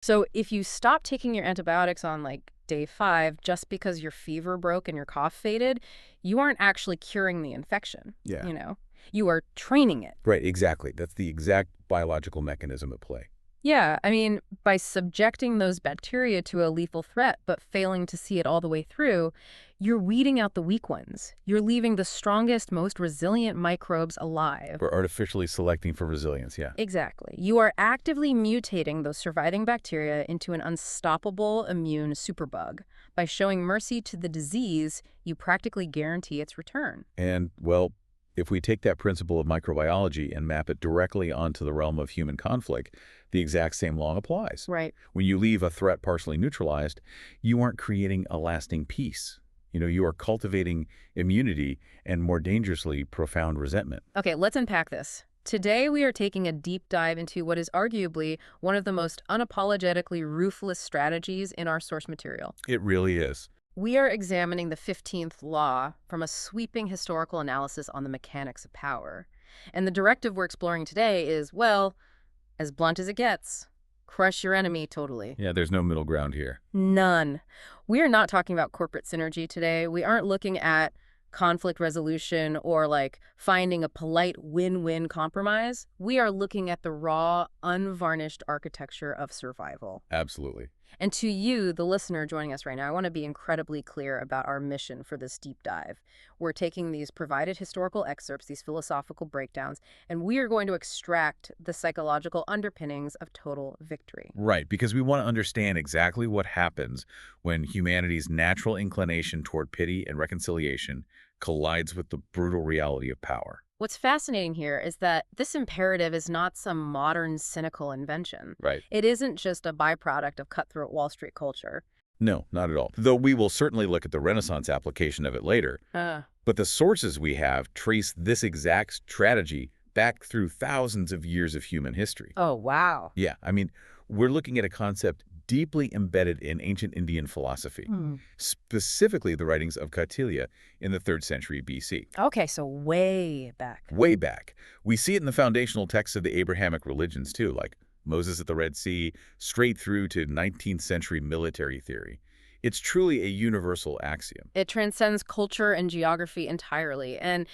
So if you stop taking your antibiotics on like day 5 just because your fever broke and your cough faded, you aren't actually curing the infection, Yeah. you know? You are training it. Right, exactly. That's the exact biological mechanism at play. Yeah, I mean, by subjecting those bacteria to a lethal threat but failing to see it all the way through, you're weeding out the weak ones. You're leaving the strongest, most resilient microbes alive. We're artificially selecting for resilience, yeah. Exactly. You are actively mutating those surviving bacteria into an unstoppable immune superbug. By showing mercy to the disease, you practically guarantee its return. And, well, if we take that principle of microbiology and map it directly onto the realm of human conflict, the exact same law applies. Right. When you leave a threat partially neutralized, you aren't creating a lasting peace. You are cultivating immunity and, more dangerously, profound resentment. Okay, let's unpack this. Today, we are taking a deep dive into what is arguably one of the most unapologetically ruthless strategies in our source material. It really is. We are examining the 15th law from a sweeping historical analysis on the mechanics of power. And the directive we're exploring today is, well, as blunt as it gets. Crush your enemy totally. Yeah, there's no middle ground here. None. We are not talking about corporate synergy today. We aren't looking at conflict resolution or like finding a polite win-win compromise. We are looking at the raw, unvarnished architecture of survival. Absolutely. And to you, the listener joining us right now, I want to be incredibly clear about our mission for this deep dive. We're taking these provided historical excerpts, these philosophical breakdowns, and we are going to extract the psychological underpinnings of total victory. Right, because we want to understand exactly what happens when humanity's natural inclination toward pity and reconciliation collides with the brutal reality of power. What's fascinating here is that this imperative is not some modern, cynical invention. Right. It isn't just a byproduct of cutthroat Wall Street culture. No, not at all. Though we will certainly look at the Renaissance application of it later. But the sources we have trace this exact strategy back through thousands of years of human history. Oh, wow. Yeah, I mean, we're looking at a concept deeply embedded in ancient Indian philosophy, specifically the writings of Kautilya in the 3rd century BC. Okay, so way back. Way back. We see it in the foundational texts of the Abrahamic religions, too, like Moses at the Red Sea, straight through to 19th century military theory. It's truly a universal axiom. It transcends culture and geography entirely. And,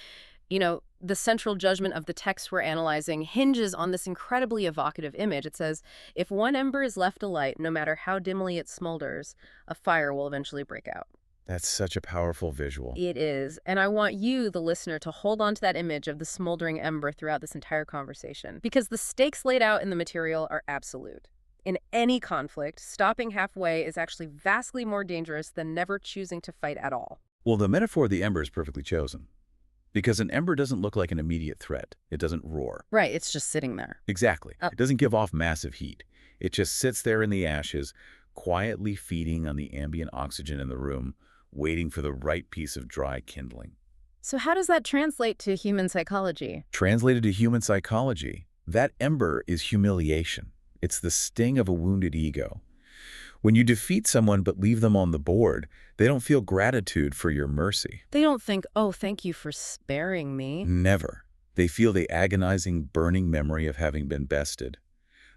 the central judgment of the text we're analyzing hinges on this incredibly evocative image. It says, if one ember is left alight, no matter how dimly it smolders, a fire will eventually break out. That's such a powerful visual. It is. And I want you, the listener, to hold on to that image of the smoldering ember throughout this entire conversation, because the stakes laid out in the material are absolute. In any conflict, stopping halfway is actually vastly more dangerous than never choosing to fight at all. Well, the metaphor of the ember is perfectly chosen. Because an ember doesn't look like an immediate threat. It doesn't roar. Right, it's just sitting there. Exactly. It doesn't give off massive heat. It just sits there in the ashes, quietly feeding on the ambient oxygen in the room, waiting for the right piece of dry kindling. So how does that translate to human psychology? Translated to human psychology, that ember is humiliation. It's the sting of a wounded ego. When you defeat someone but leave them on the board, they don't feel gratitude for your mercy. They don't think, oh, thank you for sparing me. Never. They feel the agonizing, burning memory of having been bested.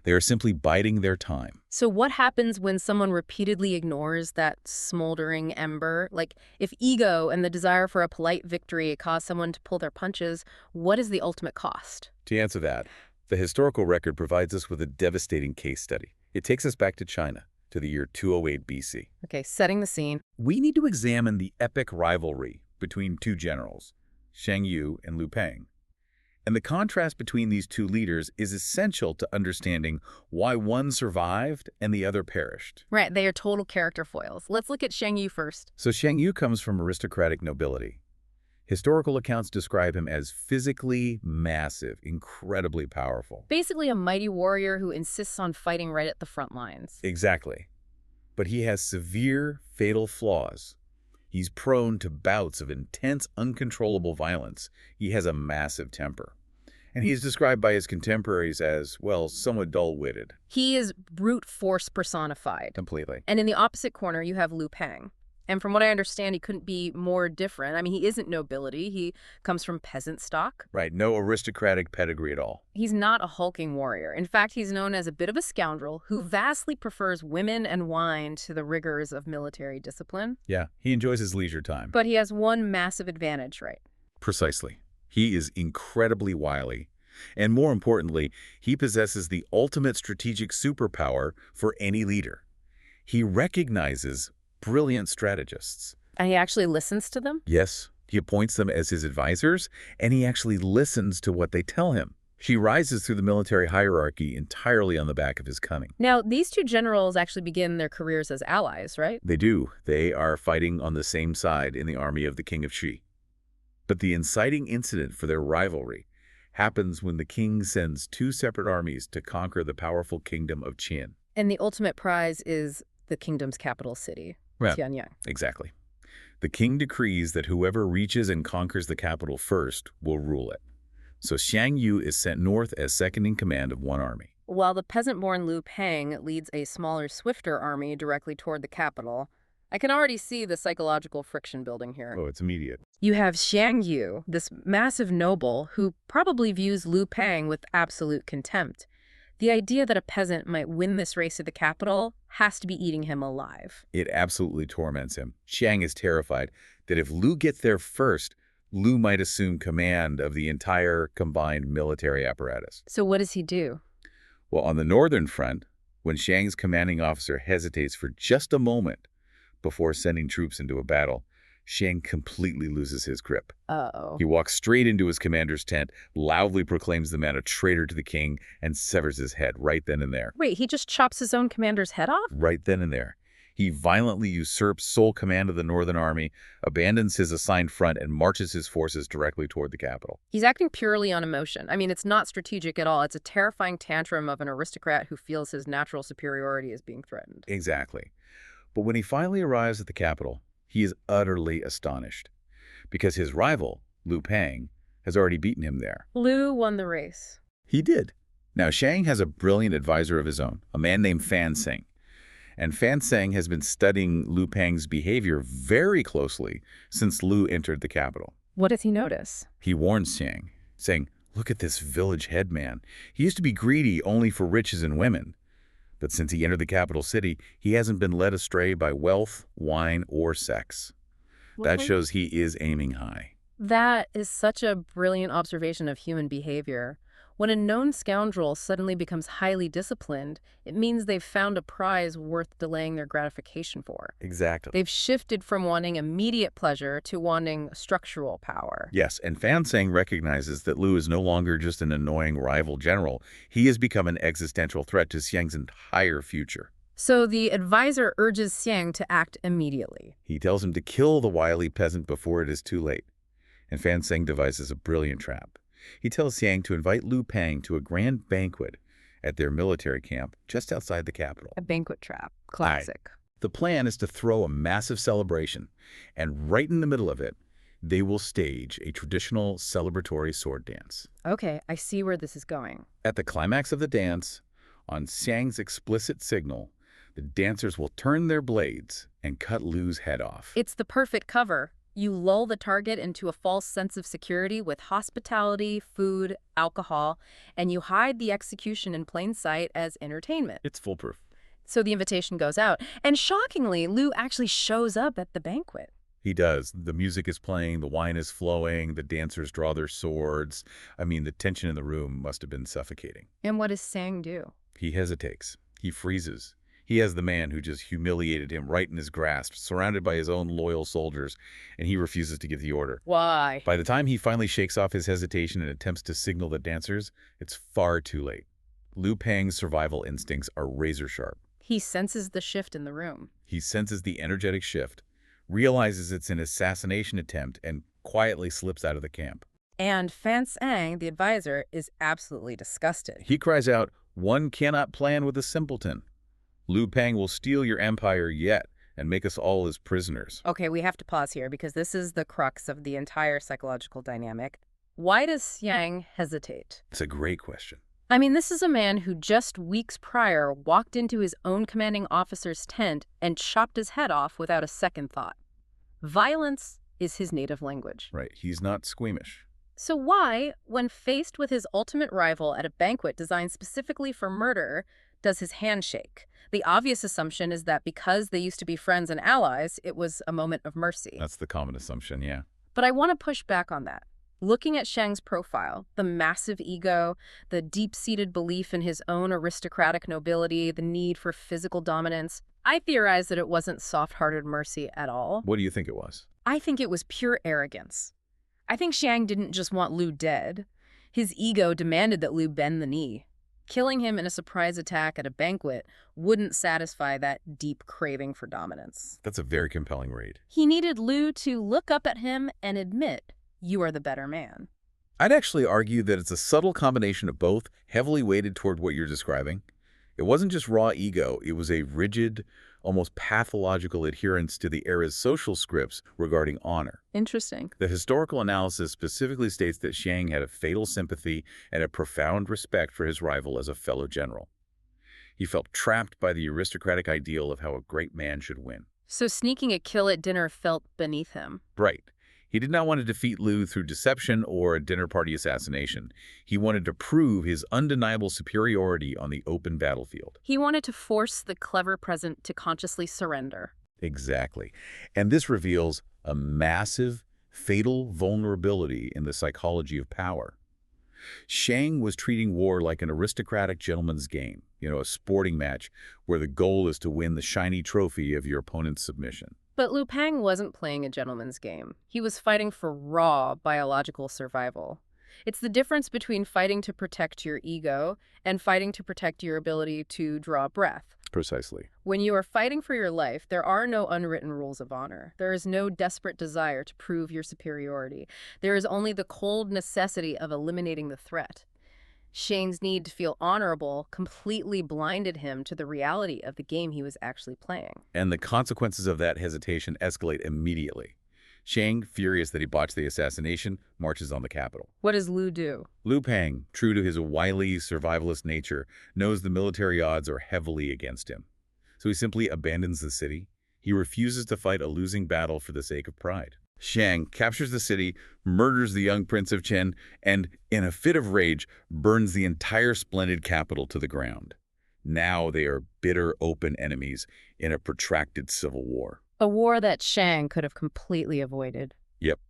They are simply biding their time. So what happens when someone repeatedly ignores that smoldering ember? Like, if ego and the desire for a polite victory cause someone to pull their punches, what is the ultimate cost? To answer that, the historical record provides us with a devastating case study. It takes us back to China, to the year 208 BC. Okay, setting the scene. We need to examine the epic rivalry between two generals, Hsiang Yu and Liu Pang. And the contrast between these two leaders is essential to understanding why one survived and the other perished. Right, they are total character foils. Let's look at Hsiang Yu first. So Hsiang Yu comes from aristocratic nobility. Historical accounts describe him as physically massive, incredibly powerful. Basically a mighty warrior who insists on fighting right at the front lines. Exactly. But he has severe, fatal flaws. He's prone to bouts of intense, uncontrollable violence. He has a massive temper. And he's described by his contemporaries as, well, somewhat dull-witted. He is brute force personified. Completely. And in the opposite corner, you have Liu Pang. And from what I understand, he couldn't be more different. I mean, he isn't nobility. He comes from peasant stock. Right, no aristocratic pedigree at all. He's not a hulking warrior. In fact, he's known as a bit of a scoundrel who vastly prefers women and wine to the rigors of military discipline. Yeah, he enjoys his leisure time. But he has one massive advantage, right? Precisely. He is incredibly wily. And more importantly, he possesses the ultimate strategic superpower for any leader. He recognizes brilliant strategists. And he actually listens to them? Yes, he appoints them as his advisors, and he actually listens to what they tell him. He rises through the military hierarchy entirely on the back of his cunning. Now, these two generals actually begin their careers as allies, right? They do. They are fighting on the same side in the army of the king of Xi. But the inciting incident for their rivalry happens when the king sends two separate armies to conquer the powerful kingdom of Qin. And the ultimate prize is the kingdom's capital city, Right. Tianyang. Exactly. The king decrees that whoever reaches and conquers the capital first will rule it. So Hsiang Yu is sent north as second in command of one army. While the peasant-born Liu Pang leads a smaller, swifter army directly toward the capital, I can already see the psychological friction building here. Oh, it's immediate. You have Hsiang Yu, this massive noble who probably views Liu Pang with absolute contempt. The idea that a peasant might win this race to the capital has to be eating him alive. It absolutely torments him. Xiang is terrified that if Liu gets there first, Liu might assume command of the entire combined military apparatus. So what does he do? Well, on the northern front, when Xiang's commanding officer hesitates for just a moment before sending troops into a battle, Xiang completely loses his grip. Uh-oh. He walks straight into his commander's tent, loudly proclaims the man a traitor to the king, and severs his head right then and there. Wait, he just chops his own commander's head off? Right then and there. He violently usurps sole command of the northern army, abandons his assigned front, and marches his forces directly toward the capital. He's acting purely on emotion. I mean, it's not strategic at all. It's a terrifying tantrum of an aristocrat who feels his natural superiority is being threatened. Exactly. But when he finally arrives at the capital, he is utterly astonished, because his rival, Liu Pang, has already beaten him there. Liu won the race. He did. Now, Xiang has a brilliant advisor of his own, a man named Fan Tseng. And Fan Tseng has been studying Liu Pang's behavior very closely since Liu entered the capital. What does he notice? He warns Xiang, saying, "Look at this village headman. He used to be greedy only for riches and women. But since he entered the capital city, he hasn't been led astray by wealth, wine, or sex." That shows he is aiming high. That is such a brilliant observation of human behavior. When a known scoundrel suddenly becomes highly disciplined, it means they've found a prize worth delaying their gratification for. Exactly. They've shifted from wanting immediate pleasure to wanting structural power. Yes, and Fan Tseng recognizes that Liu is no longer just an annoying rival general. He has become an existential threat to Xiang's entire future. So the advisor urges Hsiang to act immediately. He tells him to kill the wily peasant before it is too late. And Fan Tseng devises a brilliant trap. He tells Hsiang to invite Liu Pang to a grand banquet at their military camp just outside the capital. A banquet trap. Classic. The plan is to throw a massive celebration, and right in the middle of it, they will stage a traditional celebratory sword dance. Okay, I see where this is going. At the climax of the dance, on Xiang's explicit signal, the dancers will turn their blades and cut Liu's head off. It's the perfect cover. You lull the target into a false sense of security with hospitality, food, alcohol, and you hide the execution in plain sight as entertainment. It's foolproof. So the invitation goes out. And shockingly, Liu actually shows up at the banquet. He does. The music is playing, the wine is flowing, the dancers draw their swords. I mean, the tension in the room must have been suffocating. And what does Tseng do? He hesitates. He freezes. He has the man who just humiliated him right in his grasp, surrounded by his own loyal soldiers, and he refuses to give the order. Why? By the time he finally shakes off his hesitation and attempts to signal the dancers, it's far too late. Liu Pang's survival instincts are razor sharp. He senses the shift in the room. He senses the energetic shift, realizes it's an assassination attempt, and quietly slips out of the camp. And Fan Tseng, the advisor, is absolutely disgusted. He cries out, "One cannot plan with a simpleton. Liu Pang will steal your empire yet and make us all his prisoners." Okay, we have to pause here because this is the crux of the entire psychological dynamic. Why does Hsiang hesitate? It's a great question. I mean, this is a man who just weeks prior walked into his own commanding officer's tent and chopped his head off without a second thought. Violence is his native language. Right, he's not squeamish. So why, when faced with his ultimate rival at a banquet designed specifically for murder, does his hand shake? The obvious assumption is that because they used to be friends and allies, it was a moment of mercy. That's the common assumption, yeah. But I want to push back on that. Looking at Xiang's profile, the massive ego, the deep-seated belief in his own aristocratic nobility, the need for physical dominance, I theorize that it wasn't soft-hearted mercy at all. What do you think it was? I think it was pure arrogance. I think Xiang didn't just want Liu dead. His ego demanded that Liu bend the knee. Killing him in a surprise attack at a banquet wouldn't satisfy that deep craving for dominance. That's a very compelling read. He needed Liu to look up at him and admit, "You are the better man." I'd actually argue that it's a subtle combination of both, heavily weighted toward what you're describing. It wasn't just raw ego, it was a rigid, almost pathological adherence to the era's social scripts regarding honor. Interesting. The historical analysis specifically states that Xiang had a fatal sympathy and a profound respect for his rival as a fellow general. He felt trapped by the aristocratic ideal of how a great man should win. So sneaking a kill at dinner felt beneath him. Right. He did not want to defeat Liu through deception or a dinner party assassination. He wanted to prove his undeniable superiority on the open battlefield. He wanted to force the clever present to consciously surrender. Exactly. And this reveals a massive, fatal vulnerability in the psychology of power. Xiang was treating war like an aristocratic gentleman's game, a sporting match where the goal is to win the shiny trophy of your opponent's submission. But Liu Pang wasn't playing a gentleman's game. He was fighting for raw biological survival. It's the difference between fighting to protect your ego and fighting to protect your ability to draw breath. Precisely. When you are fighting for your life, there are no unwritten rules of honor. There is no desperate desire to prove your superiority. There is only the cold necessity of eliminating the threat. Shane's need to feel honorable completely blinded him to the reality of the game he was actually playing. And the consequences of that hesitation escalate immediately. Xiang, furious that he botched the assassination, marches on the capital. What does Liu do? Liu Pang, true to his wily, survivalist nature, knows the military odds are heavily against him. So he simply abandons the city. He refuses to fight a losing battle for the sake of pride. Xiang captures the city, murders the young Prince of Chen, and, in a fit of rage, burns the entire splendid capital to the ground. Now they are bitter, open enemies in a protracted civil war. A war that Xiang could have completely avoided. Yep.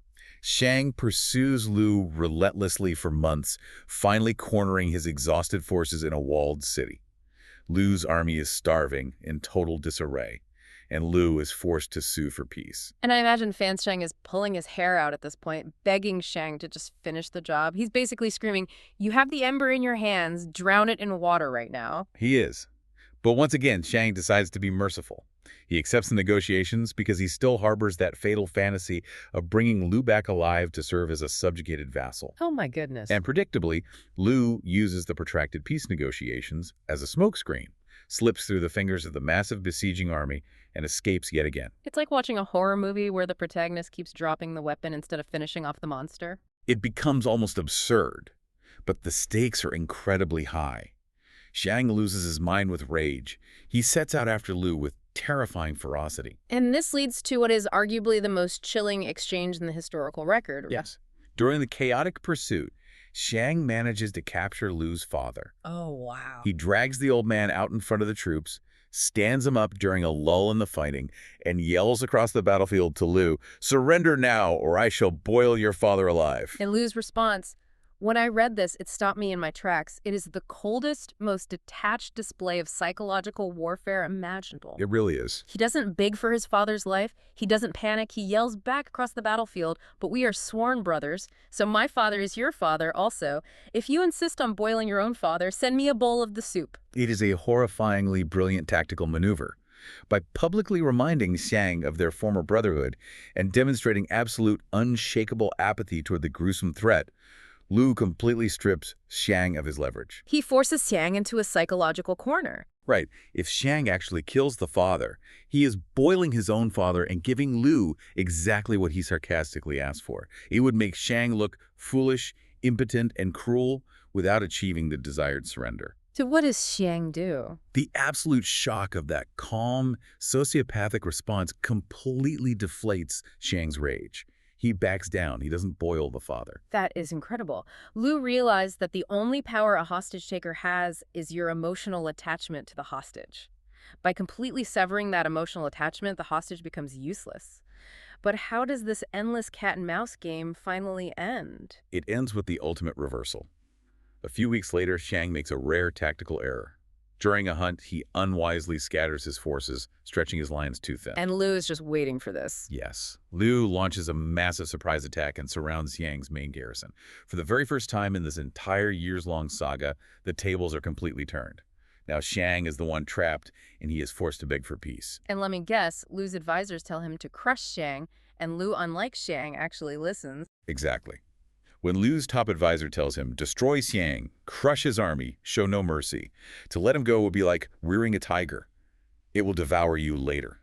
Xiang pursues Liu relentlessly for months, finally cornering his exhausted forces in a walled city. Liu's army is starving, in total disarray, and Liu is forced to sue for peace. And I imagine Fan Tseng is pulling his hair out at this point, begging Xiang to just finish the job. He's basically screaming, "You have the ember in your hands, drown it in water right now." He is. But once again, Xiang decides to be merciful. He accepts the negotiations because he still harbors that fatal fantasy of bringing Liu back alive to serve as a subjugated vassal. Oh my goodness. And predictably, Liu uses the protracted peace negotiations as a smokescreen, slips through the fingers of the massive besieging army, and escapes yet again. It's like watching a horror movie where the protagonist keeps dropping the weapon instead of finishing off the monster. It becomes almost absurd, but the stakes are incredibly high. Xiang loses his mind with rage. He sets out after Liu with terrifying ferocity. And this leads to what is arguably the most chilling exchange in the historical record. Yes. During the chaotic pursuit, Xiang manages to capture Liu's father. Oh, wow. He drags the old man out in front of the troops, stands him up during a lull in the fighting, and yells across the battlefield to Liu, "Surrender now, or I shall boil your father alive." And Liu's response, when I read this, it stopped me in my tracks. It is the coldest, most detached display of psychological warfare imaginable. It really is. He doesn't beg for his father's life. He doesn't panic. He yells back across the battlefield, "But we are sworn brothers, so my father is your father also. If you insist on boiling your own father, send me a bowl of the soup." It is a horrifyingly brilliant tactical maneuver. By publicly reminding Xiang of their former brotherhood and demonstrating absolute, unshakable apathy toward the gruesome threat, Liu completely strips Xiang of his leverage. He forces Xiang into a psychological corner. Right. If Xiang actually kills the father, he is boiling his own father and giving Liu exactly what he sarcastically asked for. It would make Xiang look foolish, impotent, and cruel, without achieving the desired surrender. So what does Hsiang do? The absolute shock of that calm, sociopathic response completely deflates Xiang's rage. He backs down. He doesn't boil the father. That is incredible. Liu realized that the only power a hostage taker has is your emotional attachment to the hostage. By completely severing that emotional attachment, the hostage becomes useless. But how does this endless cat-and-mouse game finally end? It ends with the ultimate reversal. A few weeks later, Hsiang makes a rare tactical error. During a hunt, he unwisely scatters his forces, stretching his lines too thin. And Liu is just waiting for this. Yes. Liu launches a massive surprise attack and surrounds Xiang's main garrison. For the very first time in this entire years-long saga, the tables are completely turned. Now Hsiang is the one trapped, and he is forced to beg for peace. And let me guess, Liu's advisors tell him to crush Hsiang, and Liu, unlike Hsiang, actually listens. Exactly. When Liu's top advisor tells him, destroy Hsiang, crush his army, show no mercy, to let him go would be like rearing a tiger. It will devour you later.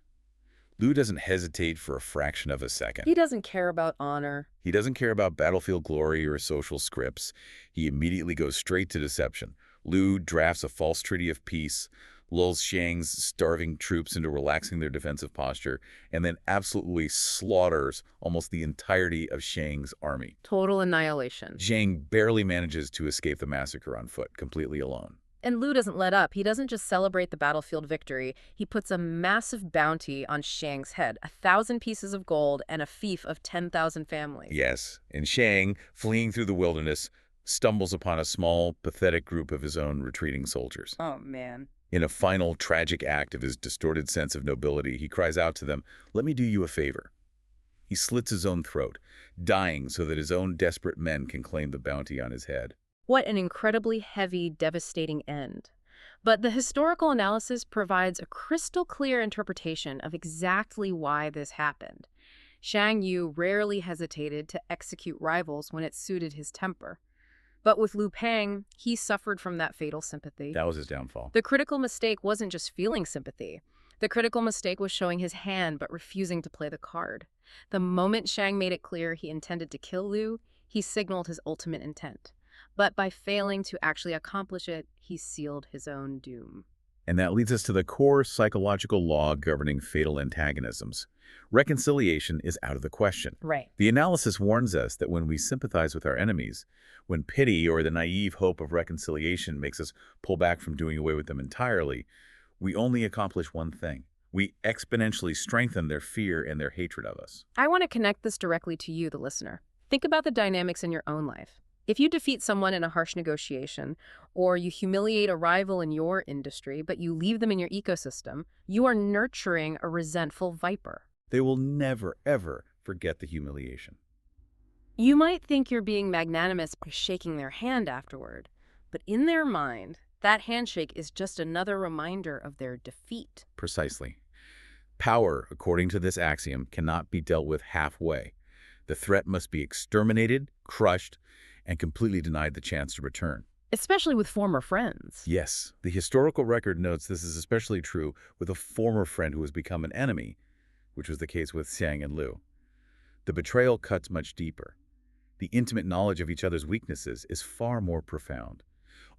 Liu doesn't hesitate for a fraction of a second. He doesn't care about honor. He doesn't care about battlefield glory or social scripts. He immediately goes straight to deception. Liu drafts a false treaty of peace, lulls Xiang's starving troops into relaxing their defensive posture, and then absolutely slaughters almost the entirety of Xiang's army. Total annihilation. Xiang barely manages to escape the massacre on foot, completely alone. And Liu doesn't let up. He doesn't just celebrate the battlefield victory. He puts a massive bounty on Xiang's head, 1,000 pieces of gold and a fief of 10,000 families. Yes, and Xiang, fleeing through the wilderness, stumbles upon a small, pathetic group of his own retreating soldiers. Oh, man. In a final, tragic act of his distorted sense of nobility, he cries out to them, "Let me do you a favor." He slits his own throat, dying so that his own desperate men can claim the bounty on his head. What an incredibly heavy, devastating end. But the historical analysis provides a crystal clear interpretation of exactly why this happened. Hsiang Yu rarely hesitated to execute rivals when it suited his temper. But with Liu Pang, he suffered from that fatal sympathy. That was his downfall. The critical mistake wasn't just feeling sympathy. The critical mistake was showing his hand but refusing to play the card. The moment Hsiang made it clear he intended to kill Liu, he signaled his ultimate intent. But by failing to actually accomplish it, he sealed his own doom. And that leads us to the core psychological law governing fatal antagonisms. Reconciliation is out of the question. Right. The analysis warns us that when we sympathize with our enemies, when pity or the naive hope of reconciliation makes us pull back from doing away with them entirely, we only accomplish one thing. We exponentially strengthen their fear and their hatred of us. I want to connect this directly to you, the listener. Think about the dynamics in your own life. If you defeat someone in a harsh negotiation, or you humiliate a rival in your industry, but you leave them in your ecosystem, you are nurturing a resentful viper. They will never, ever forget the humiliation. You might think you're being magnanimous by shaking their hand afterward, but in their mind, that handshake is just another reminder of their defeat. Precisely. Power, according to this axiom, cannot be dealt with halfway. The threat must be exterminated, crushed, and completely denied the chance to return. Especially with former friends. Yes, the historical record notes this is especially true with a former friend who has become an enemy, which was the case with Hsiang and Liu. The betrayal cuts much deeper. The intimate knowledge of each other's weaknesses is far more profound.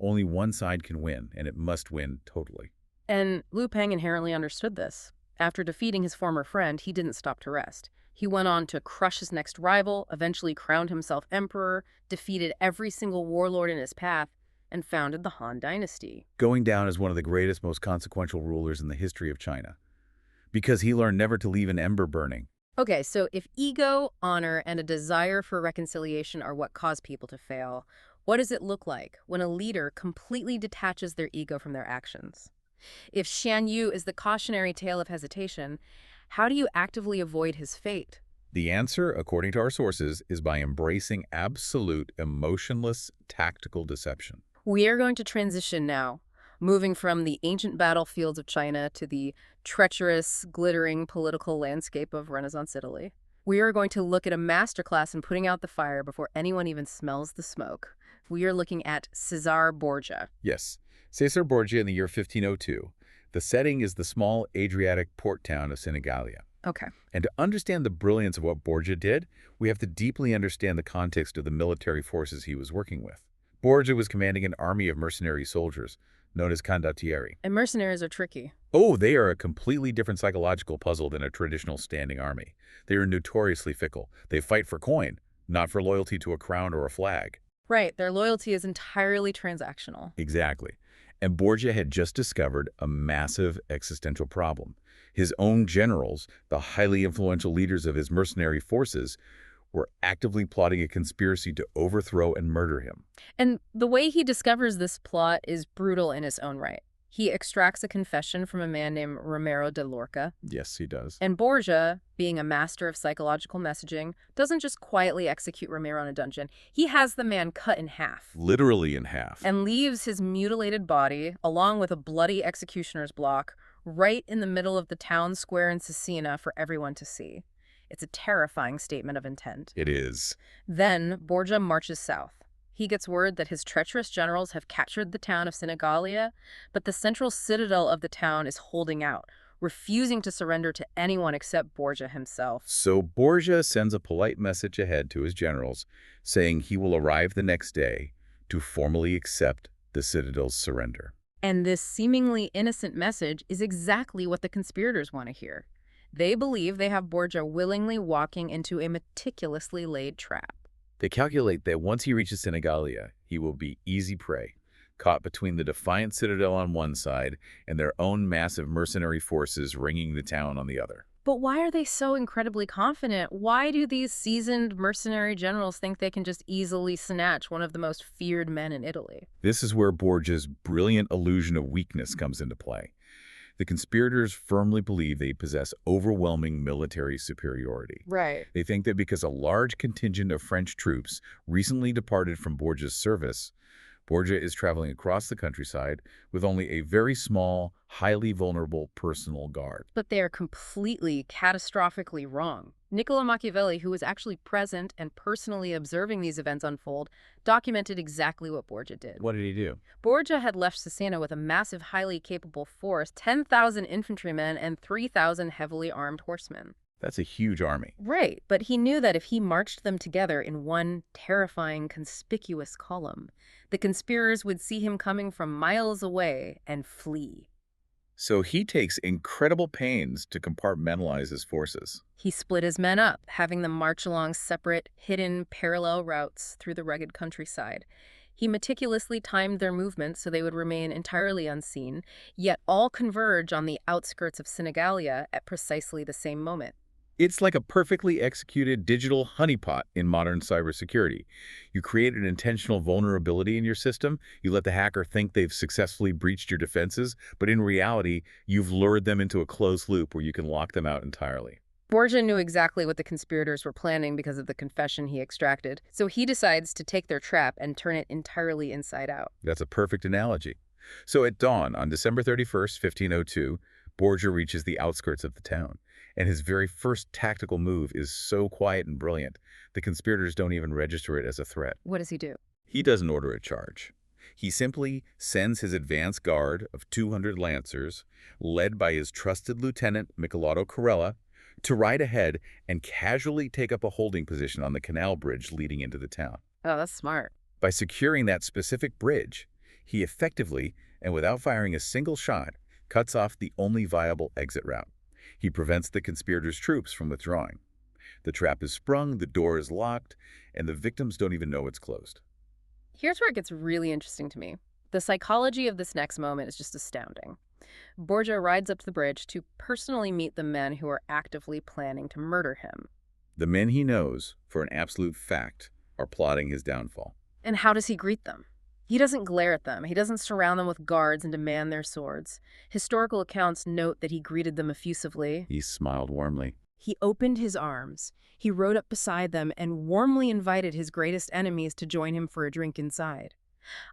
Only one side can win, and it must win totally. And Liu Pang inherently understood this. After defeating his former friend, he didn't stop to rest. He went on to crush his next rival, eventually crowned himself emperor, defeated every single warlord in his path, and founded the Han Dynasty. Going down as one of the greatest, most consequential rulers in the history of China. Because he learned never to leave an ember burning. Okay, so if ego, honor, and a desire for reconciliation are what cause people to fail, what does it look like when a leader completely detaches their ego from their actions? If Hsiang Yu is the cautionary tale of hesitation, how do you actively avoid his fate? The answer, according to our sources, is by embracing absolute, emotionless, tactical deception. We are going to transition now, moving from the ancient battlefields of China to the treacherous, glittering political landscape of Renaissance Italy. We are going to look at a masterclass in putting out the fire before anyone even smells the smoke. We are looking at Caesar Borgia. Yes, Caesar Borgia in the year 1502. The setting is the small Adriatic port town of Senigallia. Okay. And to understand the brilliance of what Borgia did, we have to deeply understand the context of the military forces he was working with. Borgia was commanding an army of mercenary soldiers, known as condottieri. And mercenaries are tricky. Oh, they are a completely different psychological puzzle than a traditional standing army. They are notoriously fickle. They fight for coin, not for loyalty to a crown or a flag. Right, their loyalty is entirely transactional. Exactly. And Borgia had just discovered a massive existential problem. His own generals, the highly influential leaders of his mercenary forces, were actively plotting a conspiracy to overthrow and murder him. And the way he discovers this plot is brutal in its own right. He extracts a confession from a man named Romero de Lorca. Yes, he does. And Borgia, being a master of psychological messaging, doesn't just quietly execute Romero in a dungeon. He has the man cut in half. Literally in half. And leaves his mutilated body, along with a bloody executioner's block, right in the middle of the town square in Cesena for everyone to see. It's a terrifying statement of intent. It is. Then Borgia marches south. He gets word that his treacherous generals have captured the town of Senigalia, but the central citadel of the town is holding out, refusing to surrender to anyone except Borgia himself. So Borgia sends a polite message ahead to his generals, saying he will arrive the next day to formally accept the citadel's surrender. And this seemingly innocent message is exactly what the conspirators want to hear. They believe they have Borgia willingly walking into a meticulously laid trap. They calculate that once he reaches Senigalia, he will be easy prey, caught between the defiant citadel on one side and their own massive mercenary forces ringing the town on the other. But why are they so incredibly confident? Why do these seasoned mercenary generals think they can just easily snatch one of the most feared men in Italy? This is where Borgia's brilliant illusion of weakness comes into play. The conspirators firmly believe they possess overwhelming military superiority. Right. They think that because a large contingent of French troops recently departed from Borgia's service, Borgia is traveling across the countryside with only a very small, highly vulnerable personal guard. But they are completely, catastrophically wrong. Niccolo Machiavelli, who was actually present and personally observing these events unfold, documented exactly what Borgia did. What did he do? Borgia had left Cesena with a massive, highly capable force, 10,000 infantrymen and 3,000 heavily armed horsemen. That's a huge army. Right, but he knew that if he marched them together in one terrifying, conspicuous column, the conspirators would see him coming from miles away and flee. So he takes incredible pains to compartmentalize his forces. He split his men up, having them march along separate, hidden, parallel routes through the rugged countryside. He meticulously timed their movements so they would remain entirely unseen, yet all converge on the outskirts of Senigalia at precisely the same moment. It's like a perfectly executed digital honeypot in modern cybersecurity. You create an intentional vulnerability in your system, you let the hacker think they've successfully breached your defenses, but in reality, you've lured them into a closed loop where you can lock them out entirely. Borgia knew exactly what the conspirators were planning because of the confession he extracted, so he decides to take their trap and turn it entirely inside out. That's a perfect analogy. So at dawn, on December 31st, 1502, Borgia reaches the outskirts of the town. And his very first tactical move is so quiet and brilliant, the conspirators don't even register it as a threat. What does he do? He doesn't order a charge. He simply sends his advance guard of 200 lancers, led by his trusted lieutenant, Micheletto Corella, to ride ahead and casually take up a holding position on the canal bridge leading into the town. Oh, that's smart. By securing that specific bridge, he effectively, and without firing a single shot, cuts off the only viable exit route. He prevents the conspirators' troops from withdrawing. The trap is sprung, the door is locked, and the victims don't even know it's closed. Here's where it gets really interesting to me. The psychology of this next moment is just astounding. Borgia rides up to the bridge to personally meet the men who are actively planning to murder him. The men he knows, for an absolute fact, are plotting his downfall. And how does he greet them? He doesn't glare at them. He doesn't surround them with guards and demand their swords. Historical accounts note that he greeted them effusively. He smiled warmly. He opened his arms. He rode up beside them and warmly invited his greatest enemies to join him for a drink inside.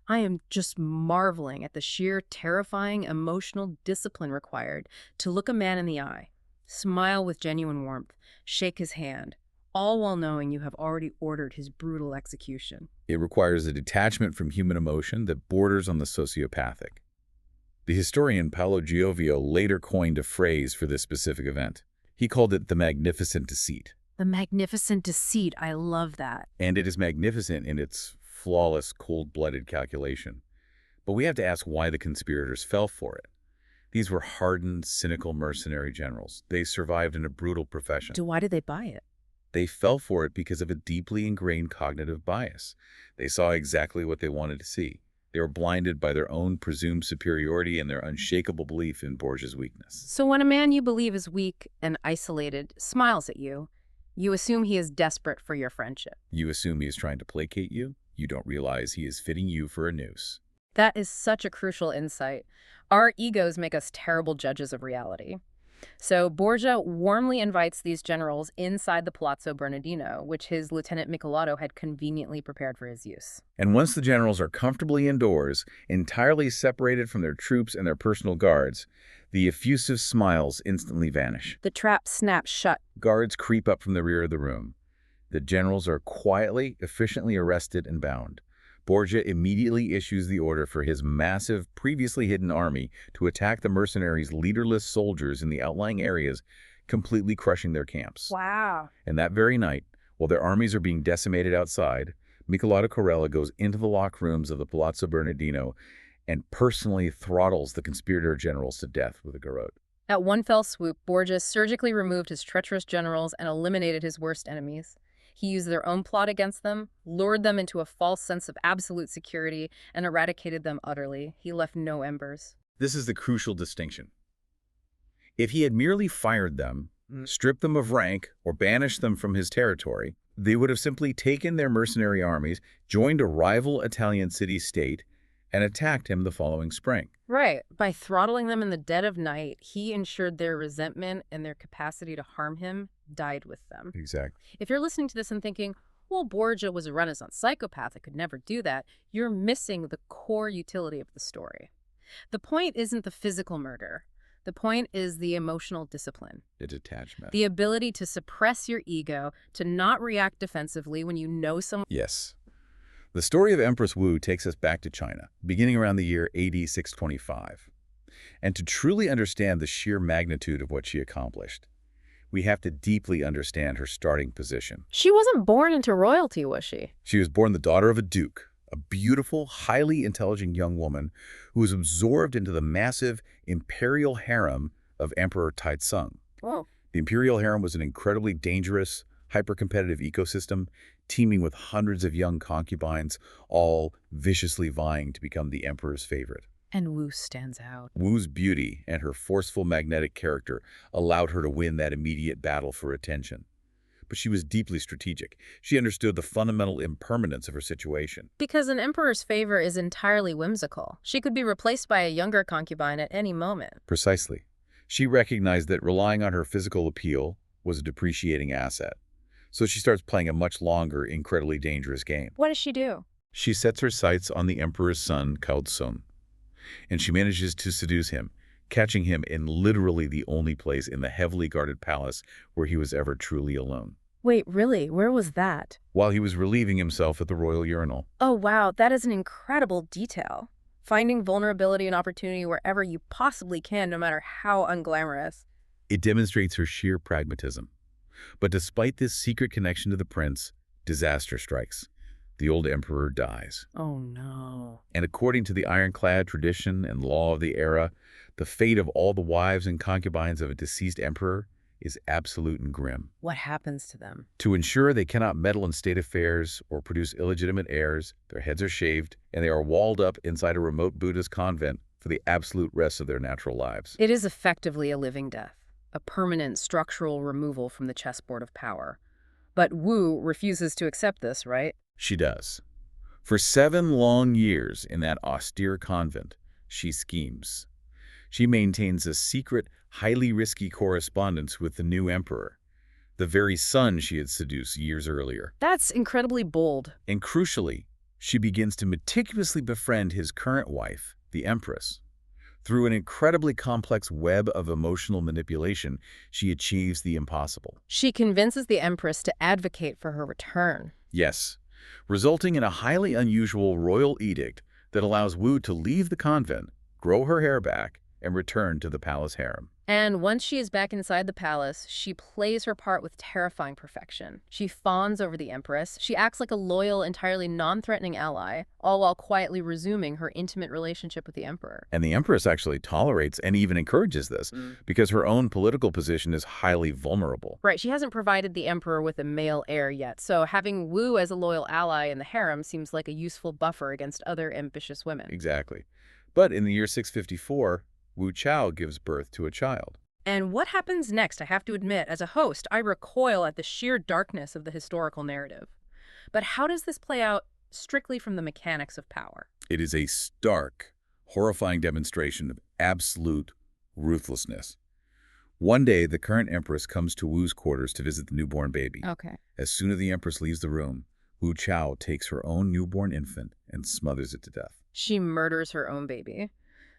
I am just marveling at the sheer, terrifying, emotional discipline required to look a man in the eye, smile with genuine warmth, shake his hand, all while knowing you have already ordered his brutal execution. It requires a detachment from human emotion that borders on the sociopathic. The historian Paolo Giovio later coined a phrase for this specific event. He called it the magnificent deceit. The magnificent deceit, I love that. And it is magnificent in its flawless, cold-blooded calculation. But we have to ask why the conspirators fell for it. These were hardened, cynical mercenary generals. They survived in a brutal profession. So why did they buy it? They fell for it because of a deeply ingrained cognitive bias. They saw exactly what they wanted to see. They were blinded by their own presumed superiority and their unshakable belief in Borgia's weakness. So when a man you believe is weak and isolated smiles at you, you assume he is desperate for your friendship. You assume he is trying to placate you. You don't realize he is fitting you for a noose. That is such a crucial insight. Our egos make us terrible judges of reality. So Borgia warmly invites these generals inside the Palazzo Bernardino, which his lieutenant Michelato had conveniently prepared for his use. And once the generals are comfortably indoors, entirely separated from their troops and their personal guards, the effusive smiles instantly vanish. The trap snaps shut. Guards creep up from the rear of the room. The generals are quietly, efficiently arrested and bound. Borgia immediately issues the order for his massive, previously hidden army to attack the mercenaries' leaderless soldiers in the outlying areas, completely crushing their camps. Wow. And that very night, while their armies are being decimated outside, Michelato Corella goes into the locked rooms of the Palazzo Bernardino and personally throttles the conspirator generals to death with a garrote. At one fell swoop, Borgia surgically removed his treacherous generals and eliminated his worst enemies. He used their own plot against them, lured them into a false sense of absolute security, and eradicated them utterly. He left no embers. This is the crucial distinction. If he had merely fired them, stripped them of rank, or banished them from his territory, they would have simply taken their mercenary armies, joined a rival Italian city-state, and attacked him the following spring. Right. By throttling them in the dead of night, he ensured their resentment and their capacity to harm him died with them. Exactly. If you're listening to this and thinking, well, Borgia was a Renaissance psychopath that could never do that, you're missing the core utility of the story. The point isn't the physical murder. The point is the emotional discipline. The detachment. The ability to suppress your ego, to not react defensively when you know someone. Yes. The story of Empress Wu takes us back to China, beginning around the year AD 625. And to truly understand the sheer magnitude of what she accomplished, we have to deeply understand her starting position. She wasn't born into royalty, was she? She was born the daughter of a duke, a beautiful, highly intelligent young woman who was absorbed into the massive imperial harem of Emperor Taizong. Oh. The imperial harem was an incredibly dangerous, hyper-competitive ecosystem, teeming with hundreds of young concubines, all viciously vying to become the emperor's favorite. And Wu stands out. Wu's beauty and her forceful magnetic character allowed her to win that immediate battle for attention. But she was deeply strategic. She understood the fundamental impermanence of her situation. Because an emperor's favor is entirely whimsical. She could be replaced by a younger concubine at any moment. Precisely. She recognized that relying on her physical appeal was a depreciating asset. So she starts playing a much longer, incredibly dangerous game. What does she do? She sets her sights on the emperor's son, Cao, and she manages to seduce him, catching him in literally the only place in the heavily guarded palace where he was ever truly alone. Wait, really? Where was that? While he was relieving himself at the royal urinal. Oh, wow. That is an incredible detail. Finding vulnerability and opportunity wherever you possibly can, no matter how unglamorous. It demonstrates her sheer pragmatism. But despite this secret connection to the prince, disaster strikes. The old emperor dies. Oh, no. And according to the ironclad tradition and law of the era, the fate of all the wives and concubines of a deceased emperor is absolute and grim. What happens to them? To ensure they cannot meddle in state affairs or produce illegitimate heirs, their heads are shaved, and they are walled up inside a remote Buddhist convent for the absolute rest of their natural lives. It is effectively a living death, a permanent structural removal from the chessboard of power. But Wu refuses to accept this, right? She does. For 7 long years in that austere convent, she schemes. She maintains a secret, highly risky correspondence with the new emperor, the very son she had seduced years earlier. That's incredibly bold. And crucially, she begins to meticulously befriend his current wife, the empress. Through an incredibly complex web of emotional manipulation, she achieves the impossible. She convinces the empress to advocate for her return. Yes, resulting in a highly unusual royal edict that allows Wu to leave the convent, grow her hair back, and returned to the palace harem. And once she is back inside the palace, she plays her part with terrifying perfection. She fawns over the empress. She acts like a loyal, entirely non-threatening ally, all while quietly resuming her intimate relationship with the emperor. And the empress actually tolerates and even encourages this because her own political position is highly vulnerable. Right, she hasn't provided the emperor with a male heir yet, so having Wu as a loyal ally in the harem seems like a useful buffer against other ambitious women. Exactly. But in the year 654, Wu Chao gives birth to a child. And what happens next, I have to admit, as a host, I recoil at the sheer darkness of the historical narrative. But how does this play out strictly from the mechanics of power? It is a stark, horrifying demonstration of absolute ruthlessness. One day, the current empress comes to Wu's quarters to visit the newborn baby. Okay. As soon as the empress leaves the room, Wu Chao takes her own newborn infant and smothers it to death. She murders her own baby.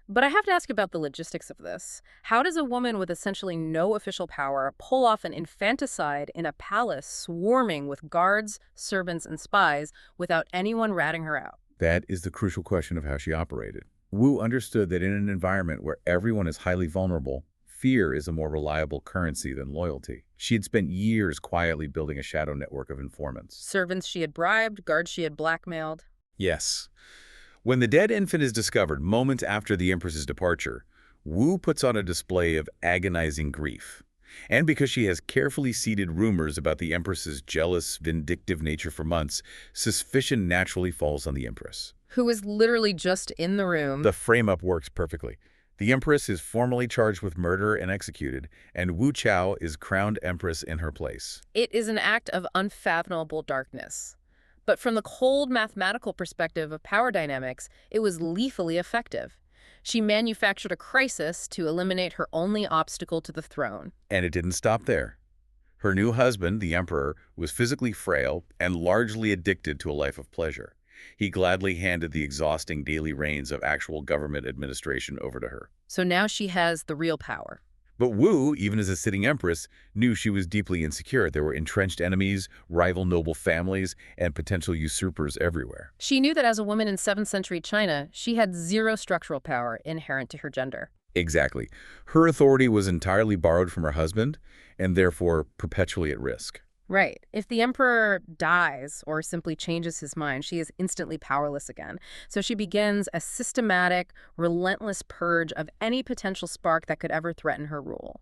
But I have to ask about the logistics of this. How does a woman with essentially no official power pull off an infanticide in a palace swarming with guards, servants, and spies without anyone ratting her out? That is the crucial question of how she operated. Wu understood that in an environment where everyone is highly vulnerable, fear is a more reliable currency than loyalty. She had spent years quietly building a shadow network of informants. Servants she had bribed, guards she had blackmailed. Yes. When the dead infant is discovered moments after the empress's departure, Wu puts on a display of agonizing grief. And because she has carefully seeded rumors about the empress's jealous, vindictive nature for months, suspicion naturally falls on the empress. Who is literally just in the room. The frame-up works perfectly. The empress is formally charged with murder and executed, and Wu Chao is crowned empress in her place. It is an act of unfathomable darkness. But from the cold mathematical perspective of power dynamics, it was lethally effective. She manufactured a crisis to eliminate her only obstacle to the throne. And it didn't stop there. Her new husband, the emperor, was physically frail and largely addicted to a life of pleasure. He gladly handed the exhausting daily reins of actual government administration over to her. So now she has the real power. But Wu, even as a sitting empress, knew she was deeply insecure. There were entrenched enemies, rival noble families, and potential usurpers everywhere. She knew that as a woman in 7th century China, she had zero structural power inherent to her gender. Exactly. Her authority was entirely borrowed from her husband, and therefore perpetually at risk. Right. If the emperor dies or simply changes his mind, she is instantly powerless again. So she begins a systematic, relentless purge of any potential spark that could ever threaten her rule.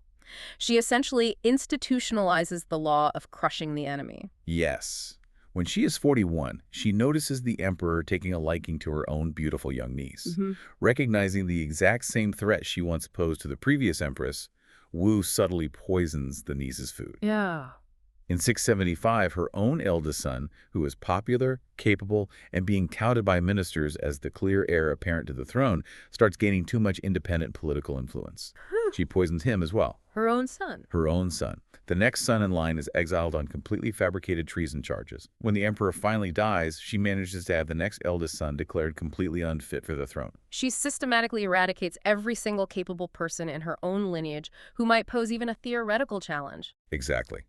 She essentially institutionalizes the law of crushing the enemy. Yes. When she is 41, she notices the emperor taking a liking to her own beautiful young niece. Recognizing the exact same threat she once posed to the previous empress, Wu subtly poisons the niece's food. Yeah. In 675, her own eldest son, who is popular, capable, and being touted by ministers as the clear heir apparent to the throne, starts gaining too much independent political influence. She poisons him as well. Her own son. Her own son. The next son in line is exiled on completely fabricated treason charges. When the emperor finally dies, she manages to have the next eldest son declared completely unfit for the throne. She systematically eradicates every single capable person in her own lineage who might pose even a theoretical challenge. Exactly.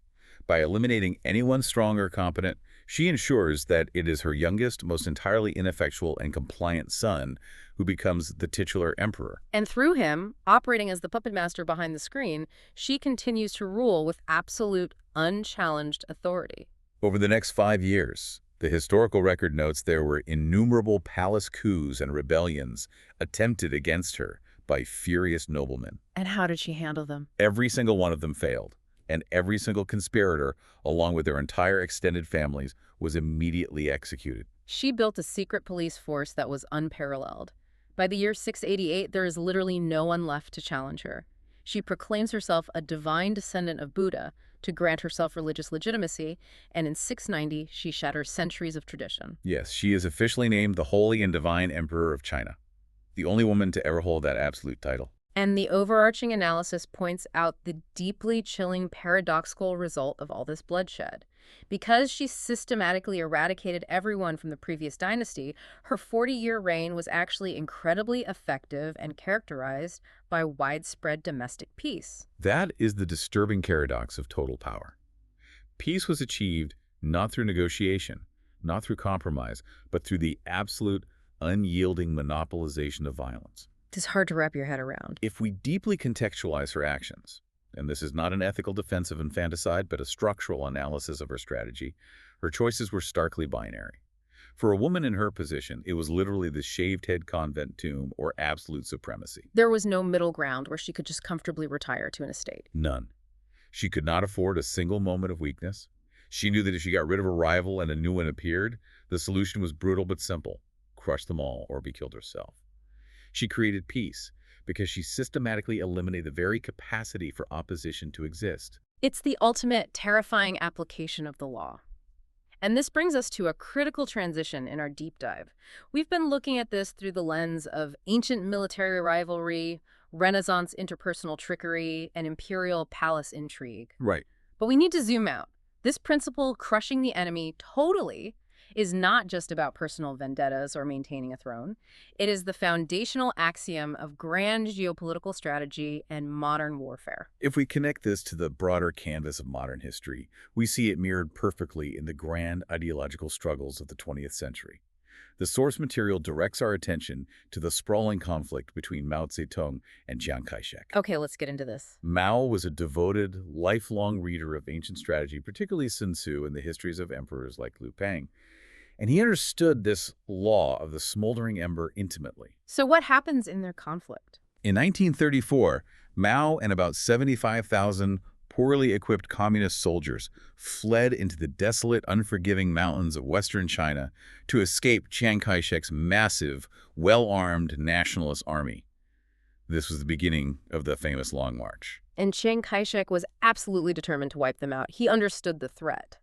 By eliminating anyone strong or competent, she ensures that it is her youngest, most entirely ineffectual and compliant son who becomes the titular emperor. And through him, operating as the puppet master behind the screen, she continues to rule with absolute, unchallenged authority. Over the next 5 years, the historical record notes there were innumerable palace coups and rebellions attempted against her by furious noblemen. And how did she handle them? Every single one of them failed. And every single conspirator, along with their entire extended families, was immediately executed. She built a secret police force that was unparalleled. By the year 688, there is literally no one left to challenge her. She proclaims herself a divine descendant of Buddha to grant herself religious legitimacy, and in 690, she shatters centuries of tradition. Yes, she is officially named the Holy and Divine Emperor of China, the only woman to ever hold that absolute title. And the overarching analysis points out the deeply chilling paradoxical result of all this bloodshed. Because she systematically eradicated everyone from the previous dynasty, her 40-year reign was actually incredibly effective and characterized by widespread domestic peace. That is the disturbing paradox of total power. Peace was achieved not through negotiation, not through compromise, but through the absolute, unyielding monopolization of violence. It's hard to wrap your head around. If we deeply contextualize her actions, and this is not an ethical defense of infanticide, but a structural analysis of her strategy, her choices were starkly binary. For a woman in her position, it was literally the shaved head convent tomb or absolute supremacy. There was no middle ground where she could just comfortably retire to an estate. None. She could not afford a single moment of weakness. She knew that if she got rid of a rival and a new one appeared, the solution was brutal but simple: crush them all or be killed herself. She created peace because she systematically eliminated the very capacity for opposition to exist. It's the ultimate terrifying application of the law. And this brings us to a critical transition in our deep dive. We've been looking at this through the lens of ancient military rivalry, Renaissance interpersonal trickery, and imperial palace intrigue. Right. But we need to zoom out. This principle, crushing the enemy totally, is not just about personal vendettas or maintaining a throne. It is the foundational axiom of grand geopolitical strategy and modern warfare. If we connect this to the broader canvas of modern history, we see it mirrored perfectly in the grand ideological struggles of the 20th century. The source material directs our attention to the sprawling conflict between Mao Zedong and Chiang Kai-shek. Okay, let's get into this. Mao was a devoted, lifelong reader of ancient strategy, particularly Sun Tzu and the histories of emperors like Liu Pang. And he understood this law of the smoldering ember intimately. So what happens in their conflict? In 1934, Mao and about 75,000 poorly equipped communist soldiers fled into the desolate, unforgiving mountains of western China to escape Chiang Kai-shek's massive, well-armed nationalist army. This was the beginning of the famous Long March. And Chiang Kai-shek was absolutely determined to wipe them out. He understood the threat.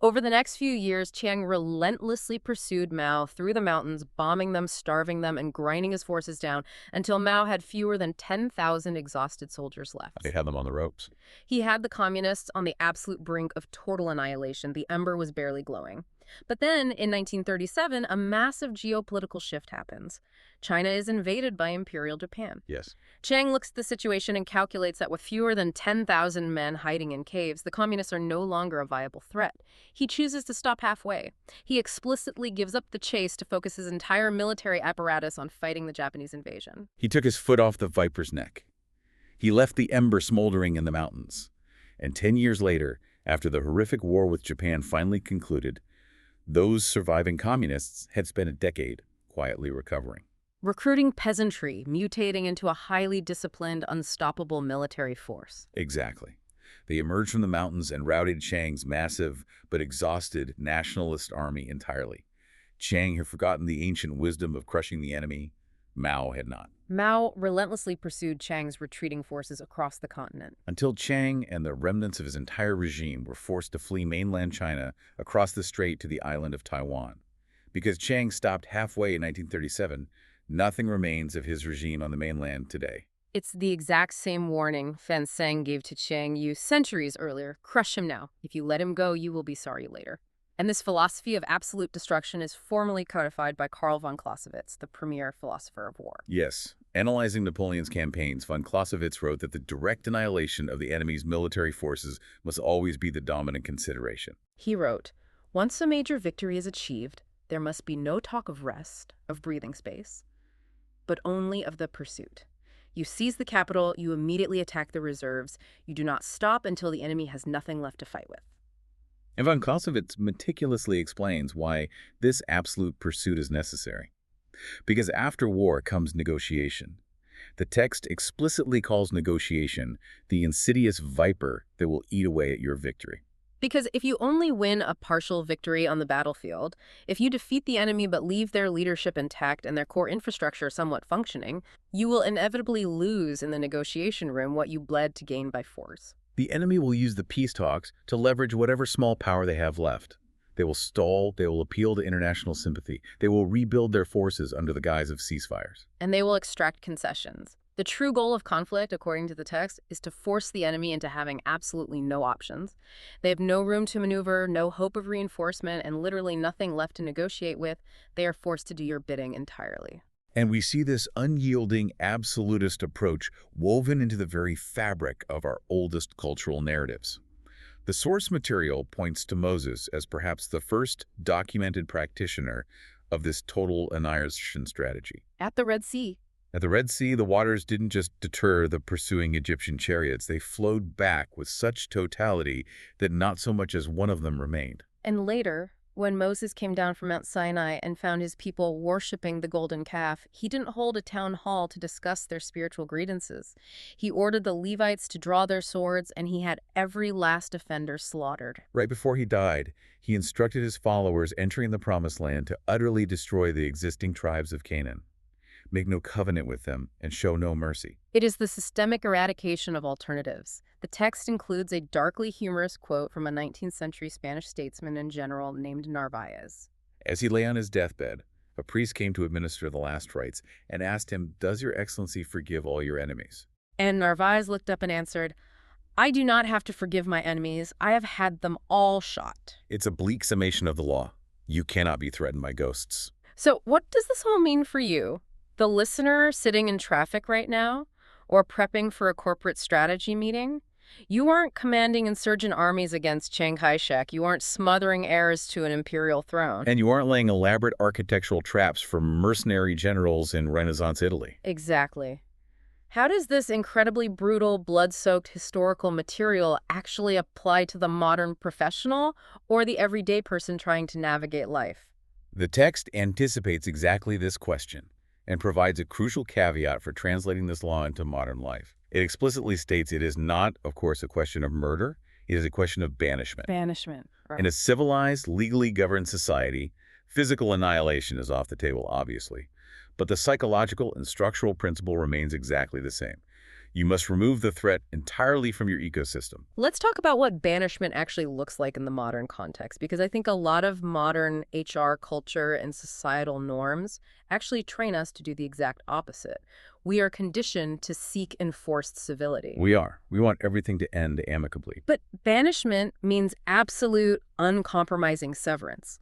Over the next few years, Chiang relentlessly pursued Mao through the mountains, bombing them, starving them, and grinding his forces down until Mao had fewer than 10,000 exhausted soldiers left. They had them on the ropes. He had the communists on the absolute brink of total annihilation. The ember was barely glowing. But then, in 1937, a massive geopolitical shift happens. China is invaded by Imperial Japan. Yes. Chiang looks at the situation and calculates that with fewer than 10,000 men hiding in caves, the communists are no longer a viable threat. He chooses to stop halfway. He explicitly gives up the chase to focus his entire military apparatus on fighting the Japanese invasion. He took his foot off the viper's neck. He left the ember smoldering in the mountains. And 10 years later, after the horrific war with Japan finally concluded, those surviving communists had spent a decade quietly recovering. Recruiting peasantry, mutating into a highly disciplined, unstoppable military force. Exactly. They emerged from the mountains and routed Chiang's massive but exhausted nationalist army entirely. Chiang had forgotten the ancient wisdom of crushing the enemy. Mao had not. Mao relentlessly pursued Chiang's retreating forces across the continent. Until Chiang and the remnants of his entire regime were forced to flee mainland China across the strait to the island of Taiwan. Because Chiang stopped halfway in 1937, nothing remains of his regime on the mainland today. It's the exact same warning Fan Tseng gave to Hsiang Yu centuries earlier. Crush him now. If you let him go, you will be sorry later. And this philosophy of absolute destruction is formally codified by Karl von Clausewitz, the premier philosopher of war. Yes. Analyzing Napoleon's campaigns, von Clausewitz wrote that the direct annihilation of the enemy's military forces must always be the dominant consideration. He wrote, "Once a major victory is achieved, there must be no talk of rest, of breathing space, but only of the pursuit. You seize the capital, you immediately attack the reserves. You do not stop until the enemy has nothing left to fight with." And von Clausewitz meticulously explains why this absolute pursuit is necessary. Because after war comes negotiation. The text explicitly calls negotiation the insidious viper that will eat away at your victory. Because if you only win a partial victory on the battlefield, if you defeat the enemy but leave their leadership intact and their core infrastructure somewhat functioning, you will inevitably lose in the negotiation room what you bled to gain by force. The enemy will use the peace talks to leverage whatever small power they have left. They will stall, they will appeal to international sympathy, they will rebuild their forces under the guise of ceasefires. And they will extract concessions. The true goal of conflict, according to the text, is to force the enemy into having absolutely no options. They have no room to maneuver, no hope of reinforcement, and literally nothing left to negotiate with. They are forced to do your bidding entirely. And we see this unyielding, absolutist approach woven into the very fabric of our oldest cultural narratives. The source material points to Moses as perhaps the first documented practitioner of this total annihilation strategy. At the Red Sea. At the Red Sea, the waters didn't just deter the pursuing Egyptian chariots. They flowed back with such totality that not so much as one of them remained. And later, when Moses came down from Mount Sinai and found his people worshiping the golden calf, he didn't hold a town hall to discuss their spiritual grievances. He ordered the Levites to draw their swords, and he had every last offender slaughtered. Right before he died, he instructed his followers entering the Promised Land to utterly destroy the existing tribes of Canaan, make no covenant with them, and show no mercy. It is the systemic eradication of alternatives. The text includes a darkly humorous quote from a 19th century Spanish statesman and general named Narvaez. As he lay on his deathbed, a priest came to administer the last rites and asked him, "Does your excellency forgive all your enemies?" And Narvaez looked up and answered, "I do not have to forgive my enemies. I have had them all shot." It's a bleak summation of the law. You cannot be threatened by ghosts. So what does this all mean for you? The listener sitting in traffic right now, or prepping for a corporate strategy meeting? You aren't commanding insurgent armies against Chiang Kai-shek. You aren't smothering heirs to an imperial throne. And you aren't laying elaborate architectural traps for mercenary generals in Renaissance Italy. Exactly. How does this incredibly brutal, blood-soaked historical material actually apply to the modern professional or the everyday person trying to navigate life? The text anticipates exactly this question and provides a crucial caveat for translating this law into modern life. It explicitly states it is not, of course, a question of murder. It is a question of banishment. Banishment. Right. In a civilized, legally governed society, physical annihilation is off the table, obviously. But the psychological and structural principle remains exactly the same. You must remove the threat entirely from your ecosystem. Let's talk about what banishment actually looks like in the modern context, because I think a lot of modern HR culture and societal norms actually train us to do the exact opposite. We are conditioned to seek enforced civility. We are. We want everything to end amicably. But banishment means absolute, uncompromising severance.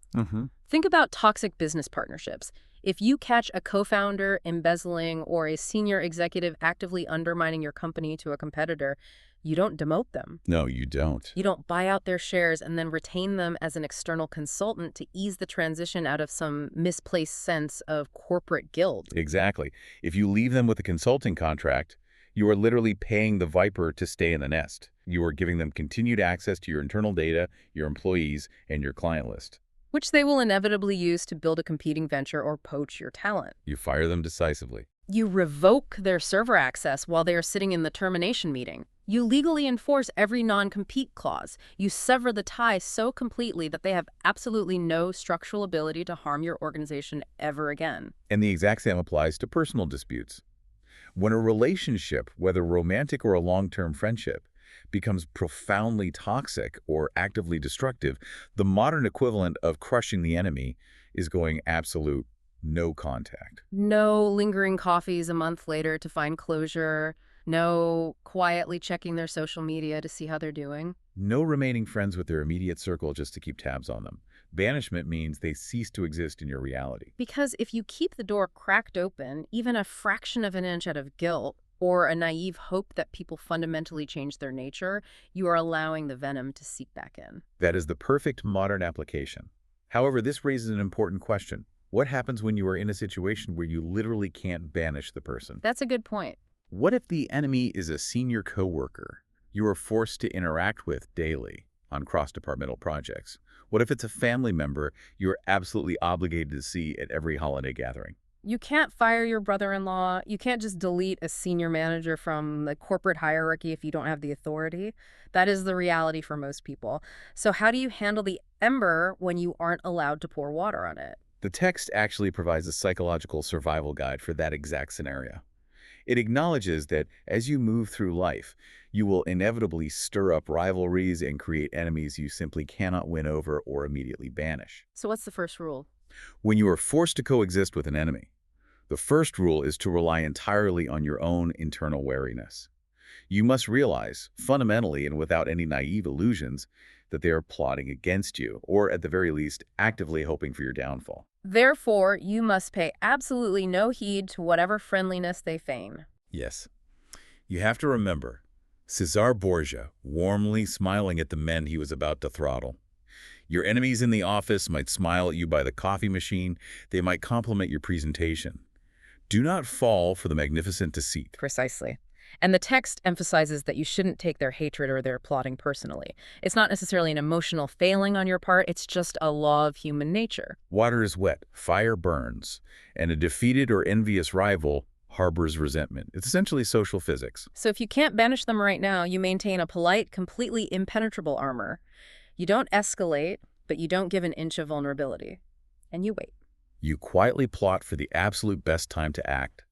Think about toxic business partnerships. If you catch a co-founder embezzling or a senior executive actively undermining your company to a competitor, you don't demote them. No, you don't. You don't buy out their shares and then retain them as an external consultant to ease the transition out of some misplaced sense of corporate guilt. Exactly. If you leave them with a consulting contract, you are literally paying the viper to stay in the nest. You are giving them continued access to your internal data, your employees, and your client list, Which they will inevitably use to build a competing venture or poach your talent. You fire them decisively. You revoke their server access while they are sitting in the termination meeting. You legally enforce every non-compete clause. You sever the tie so completely that they have absolutely no structural ability to harm your organization ever again. And the exact same applies to personal disputes. When a relationship, whether romantic or a long-term friendship, becomes profoundly toxic or actively destructive, the modern equivalent of crushing the enemy is going absolute no contact. No lingering coffees a month later to find closure. No quietly checking their social media to see how they're doing. No remaining friends with their immediate circle just to keep tabs on them. Banishment means they cease to exist in your reality. Because if you keep the door cracked open, even a fraction of an inch out of guilt, or a naive hope that people fundamentally change their nature, you are allowing the venom to seep back in. That is the perfect modern application. However, this raises an important question. What happens when you are in a situation where you literally can't banish the person? That's a good point. What if the enemy is a senior coworker you are forced to interact with daily on cross-departmental projects? What if it's a family member you are absolutely obligated to see at every holiday gathering? You can't fire your brother-in-law. You can't just delete a senior manager from the corporate hierarchy if you don't have the authority. That is the reality for most people. So how do you handle the ember when you aren't allowed to pour water on it? The text actually provides a psychological survival guide for that exact scenario. It acknowledges that as you move through life, you will inevitably stir up rivalries and create enemies you simply cannot win over or immediately banish. So what's the first rule? When you are forced to coexist with an enemy, the first rule is to rely entirely on your own internal wariness. You must realize, fundamentally and without any naive illusions, that they are plotting against you, or at the very least, actively hoping for your downfall. Therefore, you must pay absolutely no heed to whatever friendliness they feign. Yes. You have to remember, Cesar Borgia warmly smiling at the men he was about to throttle. Your enemies in the office might smile at you by the coffee machine. They might compliment your presentation. Do not fall for the magnificent deceit. Precisely. And the text emphasizes that you shouldn't take their hatred or their plotting personally. It's not necessarily an emotional failing on your part, it's just a law of human nature. Water is wet, fire burns, and a defeated or envious rival harbors resentment. It's essentially social physics. So if you can't banish them right now, you maintain a polite, completely impenetrable armor. You don't escalate, but you don't give an inch of vulnerability. And you wait. You quietly plot for the absolute best time to act.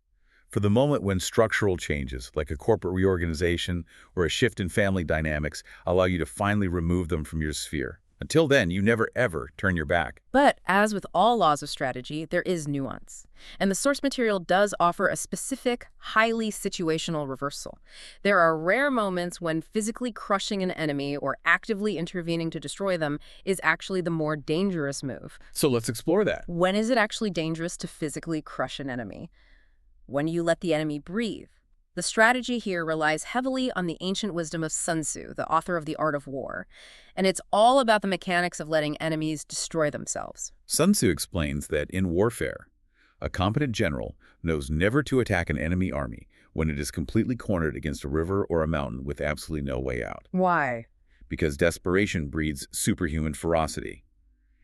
For the moment when structural changes, like a corporate reorganization or a shift in family dynamics, allow you to finally remove them from your sphere. Until then, you never ever turn your back. But as with all laws of strategy, there is nuance. And the source material does offer a specific, highly situational reversal. There are rare moments when physically crushing an enemy or actively intervening to destroy them is actually the more dangerous move. So let's explore that. When is it actually dangerous to physically crush an enemy? When you let the enemy breathe. The strategy here relies heavily on the ancient wisdom of Sun Tzu, the author of The Art of War, and it's all about the mechanics of letting enemies destroy themselves. Sun Tzu explains that in warfare, a competent general knows never to attack an enemy army when it is completely cornered against a river or a mountain with absolutely no way out. Why? Because desperation breeds superhuman ferocity.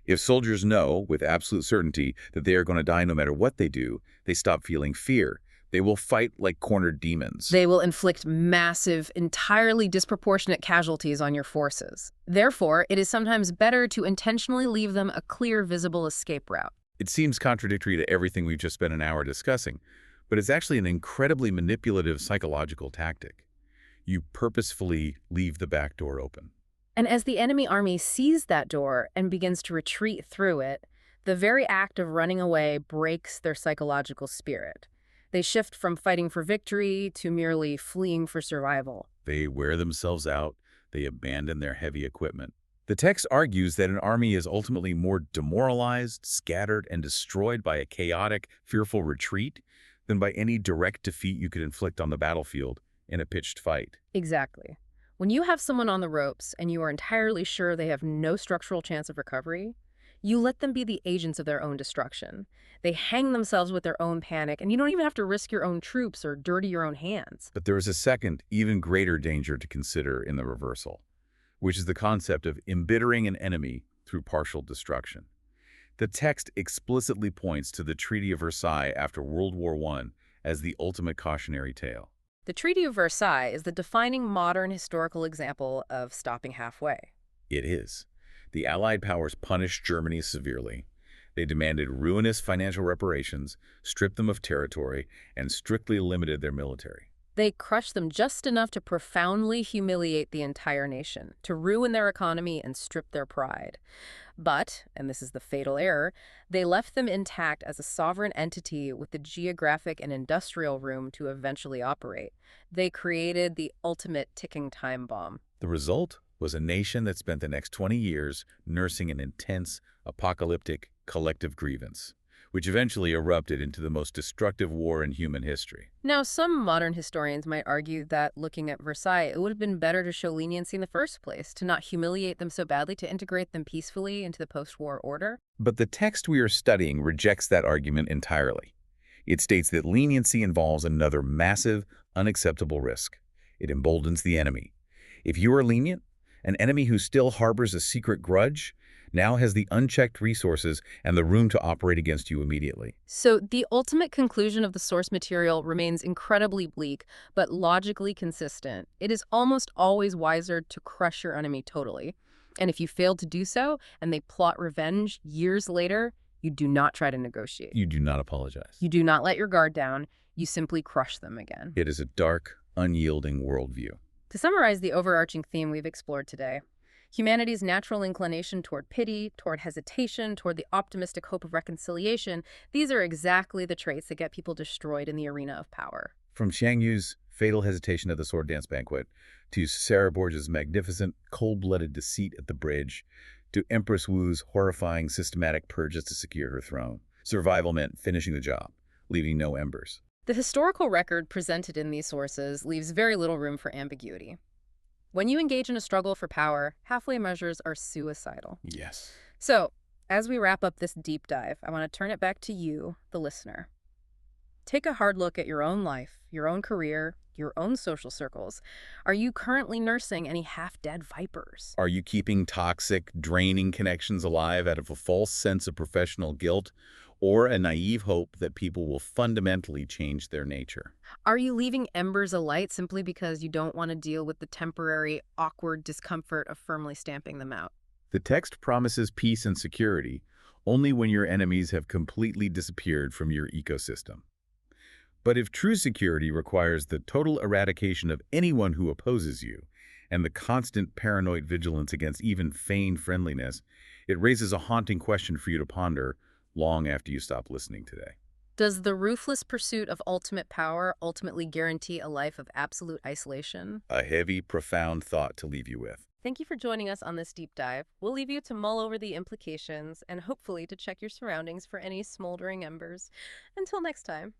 If soldiers know with absolute certainty that they are going to die no matter what they do, they stop feeling fear. They will fight like cornered demons. They will inflict massive, entirely disproportionate casualties on your forces. Therefore, it is sometimes better to intentionally leave them a clear, visible escape route. It seems contradictory to everything we've just spent an hour discussing, but it's actually an incredibly manipulative psychological tactic. You purposefully leave the back door open. And as the enemy army sees that door and begins to retreat through it, the very act of running away breaks their psychological spirit. They shift from fighting for victory to merely fleeing for survival. They wear themselves out. They abandon their heavy equipment. The text argues that an army is ultimately more demoralized, scattered, and destroyed by a chaotic, fearful retreat than by any direct defeat you could inflict on the battlefield in a pitched fight. Exactly. When you have someone on the ropes and you are entirely sure they have no structural chance of recovery, you let them be the agents of their own destruction. They hang themselves with their own panic, and you don't even have to risk your own troops or dirty your own hands. But there is a second, even greater danger to consider in the reversal, which is the concept of embittering an enemy through partial destruction. The text explicitly points to the Treaty of Versailles after World War I as the ultimate cautionary tale. The Treaty of Versailles is the defining modern historical example of stopping halfway. It is. The Allied powers punished Germany severely. They demanded ruinous financial reparations, stripped them of territory, and strictly limited their military. They crushed them just enough to profoundly humiliate the entire nation, to ruin their economy and strip their pride. But, and this is the fatal error, they left them intact as a sovereign entity with the geographic and industrial room to eventually operate. They created the ultimate ticking time bomb. The result was a nation that spent the next 20 years nursing an intense, apocalyptic, collective grievance, which eventually erupted into the most destructive war in human history. Now, some modern historians might argue that looking at Versailles, it would have been better to show leniency in the first place, to not humiliate them so badly, to integrate them peacefully into the post-war order. But the text we are studying rejects that argument entirely. It states that leniency involves another massive, unacceptable risk. It emboldens the enemy. If you are lenient, an enemy who still harbors a secret grudge now has the unchecked resources and the room to operate against you immediately. So the ultimate conclusion of the source material remains incredibly bleak, but logically consistent. It is almost always wiser to crush your enemy totally. And if you fail to do so, and they plot revenge years later, you do not try to negotiate. You do not apologize. You do not let your guard down. You simply crush them again. It is a dark, unyielding worldview. To summarize the overarching theme we've explored today, humanity's natural inclination toward pity, toward hesitation, toward the optimistic hope of reconciliation, these are exactly the traits that get people destroyed in the arena of power. From Hsiang Yu's fatal hesitation at the sword dance banquet, to Sarah Borges' magnificent, cold-blooded deceit at the bridge, to Empress Wu's horrifying systematic purges to secure her throne, survival meant finishing the job, leaving no embers. The historical record presented in these sources leaves very little room for ambiguity. When you engage in a struggle for power, halfway measures are suicidal. Yes. So, as we wrap up this deep dive, I want to turn it back to you, the listener. Take a hard look at your own life, your own career, your own social circles. Are you currently nursing any half-dead vipers? Are you keeping toxic, draining connections alive out of a false sense of professional guilt or a naive hope that people will fundamentally change their nature? Are you leaving embers alight simply because you don't want to deal with the temporary, awkward discomfort of firmly stamping them out? The text promises peace and security only when your enemies have completely disappeared from your ecosystem. But if true security requires the total eradication of anyone who opposes you and the constant paranoid vigilance against even feigned friendliness, it raises a haunting question for you to ponder long after you stop listening today. Does the ruthless pursuit of ultimate power ultimately guarantee a life of absolute isolation? A heavy, profound thought to leave you with. Thank you for joining us on this deep dive. We'll leave you to mull over the implications and hopefully to check your surroundings for any smoldering embers. Until next time.